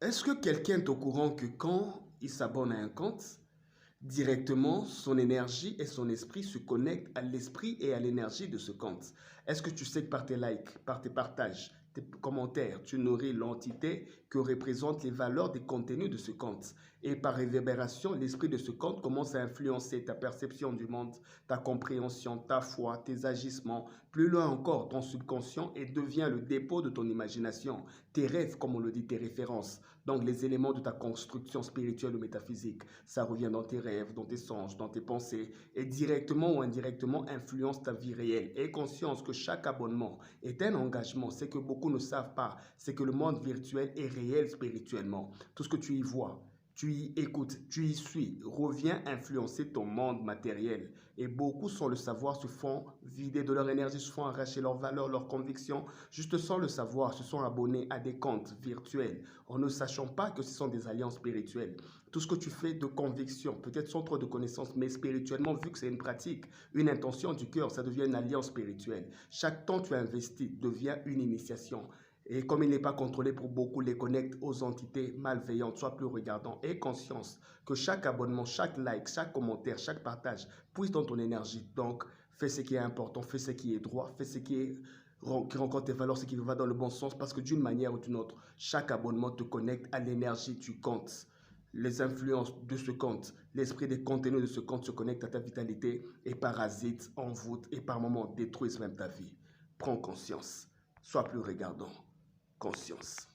Est-ce que quelqu'un est au courant que quand il s'abonne à un compte, directement son énergie et son esprit se connectent à l'esprit et à l'énergie de ce compte? Est-ce que tu sais que par tes likes, par tes partages, tes commentaires, tu nourris l'entité que représentent les valeurs des contenus de ce compte? Et par réverbération, l'esprit de ce compte commence à influencer ta perception du monde, ta compréhension, ta foi, tes agissements, plus loin encore, ton subconscient et devient le dépôt de ton imagination, tes rêves, comme on le dit, tes références. Donc les éléments de ta construction spirituelle ou métaphysique, ça revient dans tes rêves, dans tes songes, dans tes pensées et directement ou indirectement influence ta vie réelle. Aie conscience que chaque abonnement est un engagement. C'est que beaucoup ne savent pas, c'est que le monde virtuel est réel spirituellement. Tout ce que tu y vois, tu y écoutes, tu y suis, revient influencer ton monde matériel. Et beaucoup, sans le savoir, se font vider de leur énergie, se font arracher leurs valeurs, leurs convictions, juste sans le savoir, se sont abonnés à des comptes virtuels en ne sachant pas que ce sont des alliances spirituelles. Tout ce que tu fais de conviction, peut-être sans trop de connaissances, mais spirituellement, vu que c'est une pratique, une intention du cœur, ça devient une alliance spirituelle. Chaque temps que tu investis devient une initiation. Et comme il n'est pas contrôlé pour beaucoup, les connecte aux entités malveillantes. Sois plus regardant et conscience que chaque abonnement, chaque like, chaque commentaire, chaque partage puise dans ton énergie. Donc, fais ce qui est important, fais ce qui est droit, fais ce qui rencontre tes valeurs, ce qui va dans le bon sens. Parce que d'une manière ou d'une autre, chaque abonnement te connecte à l'énergie du compte. Les influences de ce compte, l'esprit des contenus de ce compte se connecte à ta vitalité et parasite, envoûte et par moments détruisent même ta vie. Prends conscience. Sois plus regardant. Conscience.